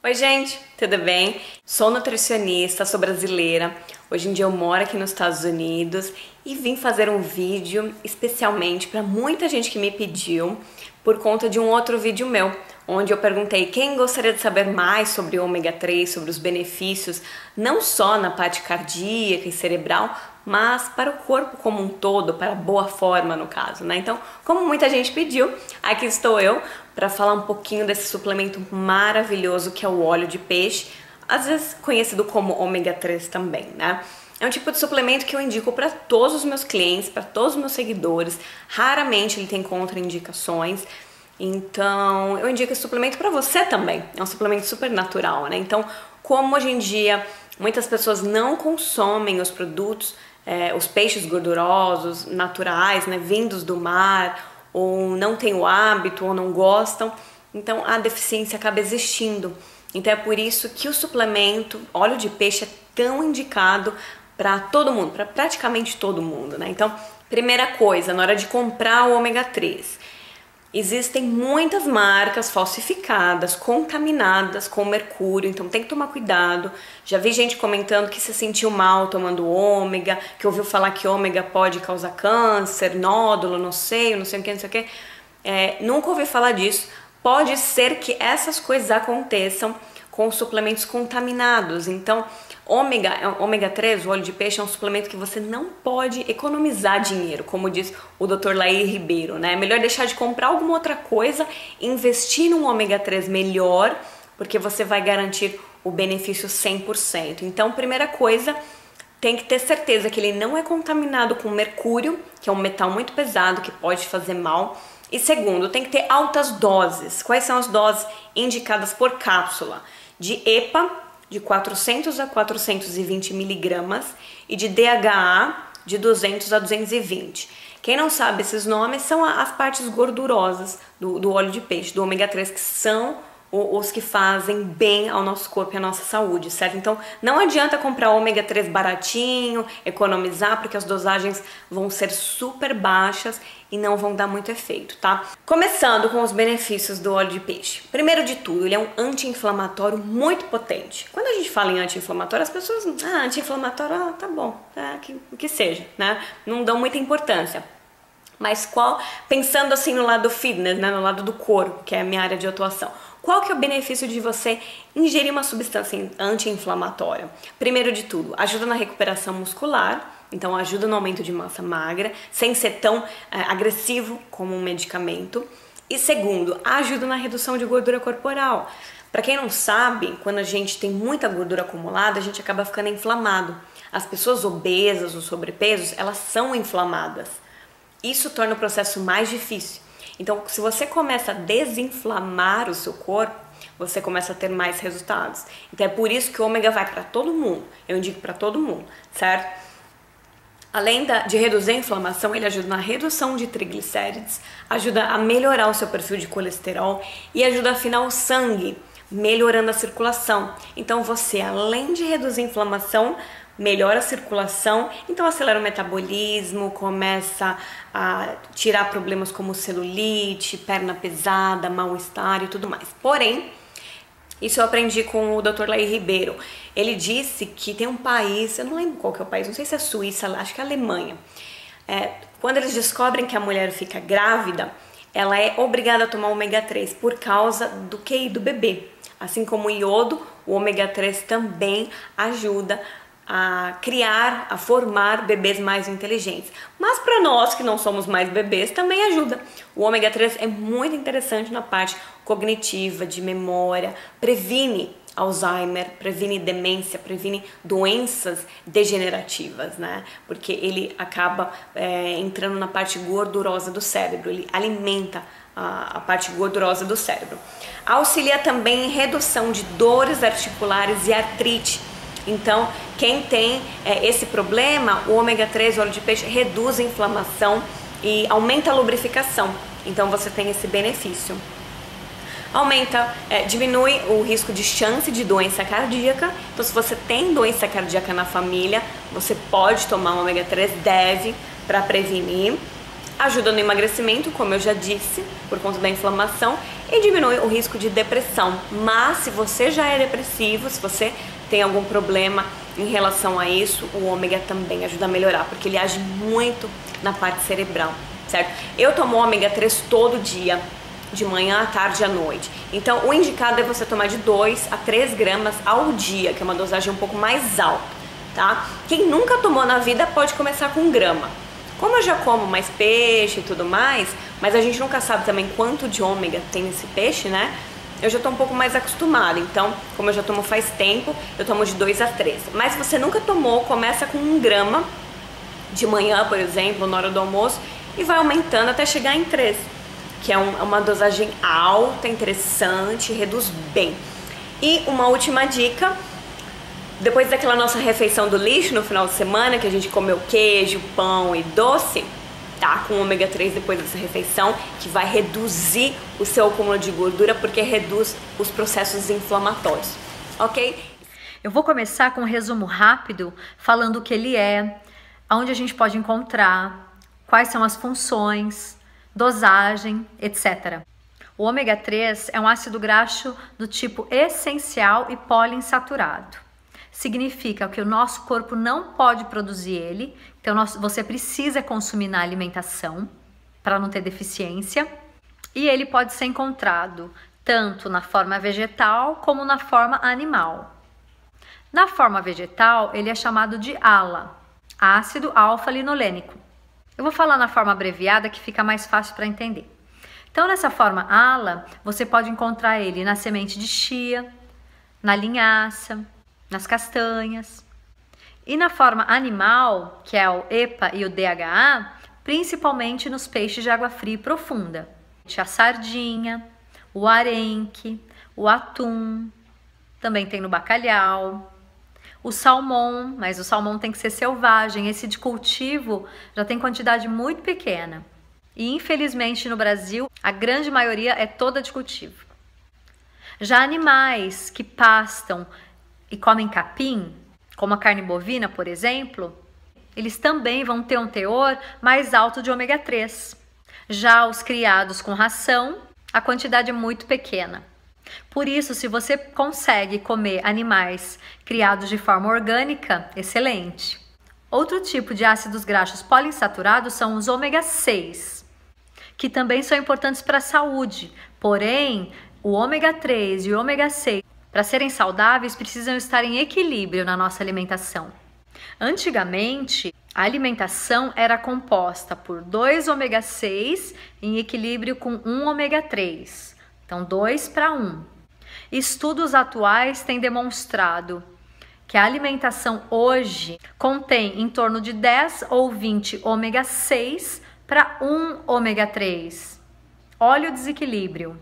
Oi gente, tudo bem? Sou nutricionista, sou brasileira. Hoje em dia eu moro aqui nos Estados Unidos e vim fazer um vídeo especialmente para muita gente que me pediu por conta de um outro vídeo meu, onde eu perguntei quem gostaria de saber mais sobre ômega 3, sobre os benefícios, não só na parte cardíaca e cerebral, mas para o corpo como um todo, para a boa forma no caso, né? Então, como muita gente pediu, aqui estou eu para falar um pouquinho desse suplemento maravilhoso que é o óleo de peixe, às vezes conhecido como ômega 3 também, né? É um tipo de suplemento que eu indico para todos os meus clientes, para todos os meus seguidores. Raramente ele tem contraindicações. Então, eu indico esse suplemento para você também. É um suplemento super natural, né? Então, como hoje em dia muitas pessoas não consomem os produtos, os peixes gordurosos, naturais, né, vindos do mar, ou não têm o hábito, ou não gostam, então a deficiência acaba existindo. Então é por isso que o suplemento óleo de peixe é tão indicado para todo mundo, para praticamente todo mundo, né? Então, primeira coisa, na hora de comprar o ômega 3, existem muitas marcas falsificadas, contaminadas com mercúrio, então tem que tomar cuidado. Já vi gente comentando que se sentiu mal tomando ômega, que ouviu falar que ômega pode causar câncer, nódulo no seio, não sei o que, não sei o que. Nunca ouvi falar disso. Pode ser que essas coisas aconteçam com suplementos contaminados. Então, ômega 3, o óleo de peixe, é um suplemento que você não pode economizar dinheiro, como diz o Dr. Laí Ribeiro, né? É melhor deixar de comprar alguma outra coisa, investir num ômega 3 melhor, porque você vai garantir o benefício 100%. Então, primeira coisa, tem que ter certeza que ele não é contaminado com mercúrio, que é um metal muito pesado que pode fazer mal. E segundo, tem que ter altas doses. Quais são as doses indicadas por cápsula? De EPA, de 400 a 420 miligramas, e de DHA, de 200 a 220. Quem não sabe esses nomes são as partes gordurosas do óleo de peixe, do ômega 3, que são os que fazem bem ao nosso corpo e à nossa saúde, certo? Então, não adianta comprar ômega 3 baratinho, economizar, porque as dosagens vão ser super baixas e não vão dar muito efeito, tá? Começando com os benefícios do óleo de peixe. Primeiro de tudo, ele é um anti-inflamatório muito potente. Quando a gente fala em anti-inflamatório, as pessoas, anti-inflamatório, tá bom, que seja, né? Não dão muita importância. Mas pensando assim no lado fitness, né, no lado do corpo, que é a minha área de atuação, qual que é o benefício de você ingerir uma substância anti-inflamatória? Primeiro de tudo, ajuda na recuperação muscular, então ajuda no aumento de massa magra, sem ser tão agressivo como um medicamento. E segundo, ajuda na redução de gordura corporal. Para quem não sabe, quando a gente tem muita gordura acumulada, a gente acaba ficando inflamado. As pessoas obesas ou sobrepesos, elas são inflamadas. Isso torna o processo mais difícil. Então, se você começa a desinflamar o seu corpo, você começa a ter mais resultados. Então, é por isso que o ômega vai para todo mundo. Eu indico para todo mundo, certo? Além de reduzir a inflamação, ele ajuda na redução de triglicérides, ajuda a melhorar o seu perfil de colesterol e ajuda a afinar o sangue, melhorando a circulação. Então, você, além de reduzir a inflamação, melhora a circulação, então acelera o metabolismo, começa a tirar problemas como celulite, perna pesada, mal-estar e tudo mais. Porém, isso eu aprendi com o Dr. Laí Ribeiro. Ele disse que tem um país, eu não lembro qual que é o país, não sei se é Suíça, acho que é a Alemanha. Quando eles descobrem que a mulher fica grávida, ela é obrigada a tomar ômega 3 por causa do QI do bebê. Assim como o iodo, o ômega 3 também ajuda a formar bebês mais inteligentes. Mas para nós que não somos mais bebês, também ajuda. O ômega 3 é muito interessante na parte cognitiva, de memória, previne Alzheimer, previne demência, previne doenças degenerativas, né? Porque ele acaba entrando na parte gordurosa do cérebro, ele alimenta a parte gordurosa do cérebro. Auxilia também em redução de dores articulares e artrite. Então, quem tem esse problema, o ômega 3, o óleo de peixe, reduz a inflamação e aumenta a lubrificação. Então, você tem esse benefício. Diminui o risco de chance de doença cardíaca. Então, se você tem doença cardíaca na família, você pode tomar o ômega 3, deve, para prevenir. Ajuda no emagrecimento, como eu já disse, por conta da inflamação, e diminui o risco de depressão. Mas se você já é depressivo, se você tem algum problema em relação a isso, o ômega também ajuda a melhorar, porque ele age muito na parte cerebral, certo? Eu tomo ômega 3 todo dia, de manhã, à tarde e à noite. Então, o indicado é você tomar de 2 a 3 gramas ao dia, que é uma dosagem um pouco mais alta, tá? Quem nunca tomou na vida pode começar com 1 grama. Como eu já como mais peixe e tudo mais, mas a gente nunca sabe também quanto de ômega tem nesse peixe, né? Eu já tô um pouco mais acostumada, então, como eu já tomo faz tempo, eu tomo de 2 a 3. Mas se você nunca tomou, começa com 1 grama de manhã, por exemplo, na hora do almoço, e vai aumentando até chegar em 3, que é uma dosagem alta, interessante, reduz bem. E uma última dica: depois daquela nossa refeição do lixo no final de semana, que a gente comeu queijo, pão e doce, tá? Com ômega 3 depois dessa refeição, que vai reduzir o seu acúmulo de gordura, porque reduz os processos inflamatórios, ok? Eu vou começar com um resumo rápido, falando o que ele é, aonde a gente pode encontrar, quais são as funções, dosagem, etc. O ômega 3 é um ácido graxo do tipo essencial e poliinsaturado. Significa que o nosso corpo não pode produzir ele, então você precisa consumir na alimentação para não ter deficiência. E ele pode ser encontrado tanto na forma vegetal como na forma animal. Na forma vegetal, ele é chamado de ALA, ácido alfa-linolênico. Eu vou falar na forma abreviada que fica mais fácil para entender. Então, nessa forma ALA, você pode encontrar ele na semente de chia, na linhaça, nas castanhas. E na forma animal, que é o EPA e o DHA, principalmente nos peixes de água fria e profunda. A sardinha, o arenque, o atum, também tem no bacalhau, o salmão, mas o salmão tem que ser selvagem, esse de cultivo já tem quantidade muito pequena. E infelizmente no Brasil, a grande maioria é toda de cultivo. Já animais que pastam e comem capim, como a carne bovina, por exemplo, eles também vão ter um teor mais alto de ômega 3. Já os criados com ração, a quantidade é muito pequena. Por isso, se você consegue comer animais criados de forma orgânica, excelente. Outro tipo de ácidos graxos poliinsaturados são os ômega 6, que também são importantes para a saúde. Porém, o ômega 3 e o ômega 6, para serem saudáveis, precisam estar em equilíbrio na nossa alimentação. Antigamente, a alimentação era composta por 2 ômega 6 em equilíbrio com 1 ômega 3. Então, 2 para 1. Estudos atuais têm demonstrado que a alimentação hoje contém em torno de 10 ou 20 ômega 6 para 1 ômega 3. Olha o desequilíbrio.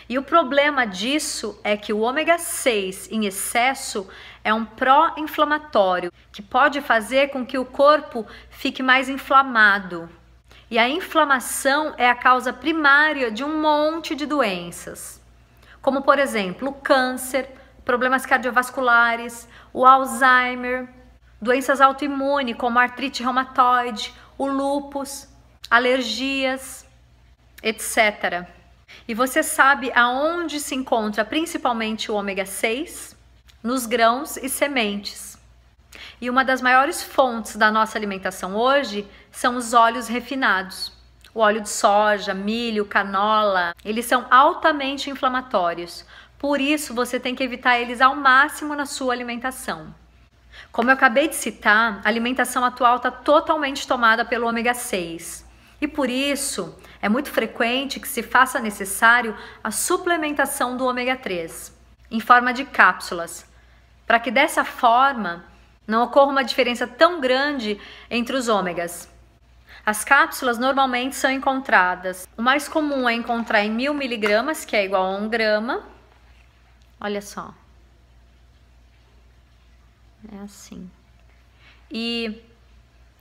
E o problema disso é que o ômega 6 em excesso é um pró-inflamatório, que pode fazer com que o corpo fique mais inflamado. E a inflamação é a causa primária de um monte de doenças, como por exemplo o câncer, problemas cardiovasculares, o Alzheimer, doenças autoimunes como a artrite reumatoide, o lúpus, alergias, etc. E você sabe aonde se encontra principalmente o ômega 6? Nos grãos e sementes. E uma das maiores fontes da nossa alimentação hoje são os óleos refinados. O óleo de soja, milho, canola, eles são altamente inflamatórios. Por isso, você tem que evitar eles ao máximo na sua alimentação. Como eu acabei de citar, a alimentação atual está totalmente tomada pelo ômega 6. E por isso, é muito frequente que se faça necessário a suplementação do ômega 3, em forma de cápsulas, para que dessa forma não ocorra uma diferença tão grande entre os ômegas. As cápsulas normalmente são encontradas, o mais comum é encontrar em 1000 miligramas, que é igual a 1 grama. Olha só. É assim. E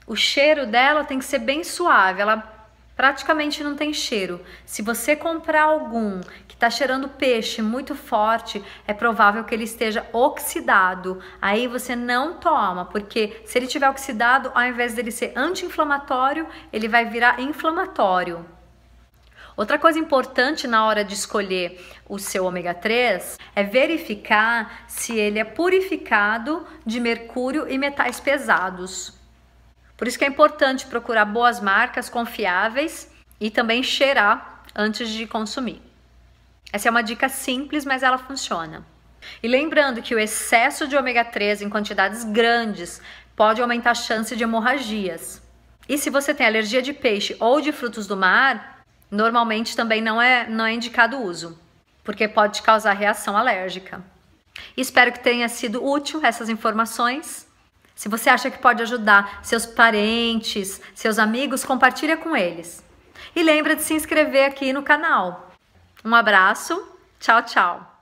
o cheiro dela tem que ser bem suave, ela praticamente não tem cheiro. Se você comprar algum que está cheirando peixe muito forte, é provável que ele esteja oxidado. Aí você não toma, porque se ele tiver oxidado, ao invés dele ser anti-inflamatório, ele vai virar inflamatório. Outra coisa importante na hora de escolher o seu ômega 3 é verificar se ele é purificado de mercúrio e metais pesados. Por isso que é importante procurar boas marcas confiáveis e também cheirar antes de consumir. Essa é uma dica simples, mas ela funciona. E lembrando que o excesso de ômega 3 em quantidades grandes pode aumentar a chance de hemorragias. E se você tem alergia de peixe ou de frutos do mar, normalmente também não é indicado o uso, porque pode causar reação alérgica. Espero que tenha sido útil essas informações. Se você acha que pode ajudar seus parentes, seus amigos, compartilha com eles. E lembra de se inscrever aqui no canal. Um abraço, tchau, tchau!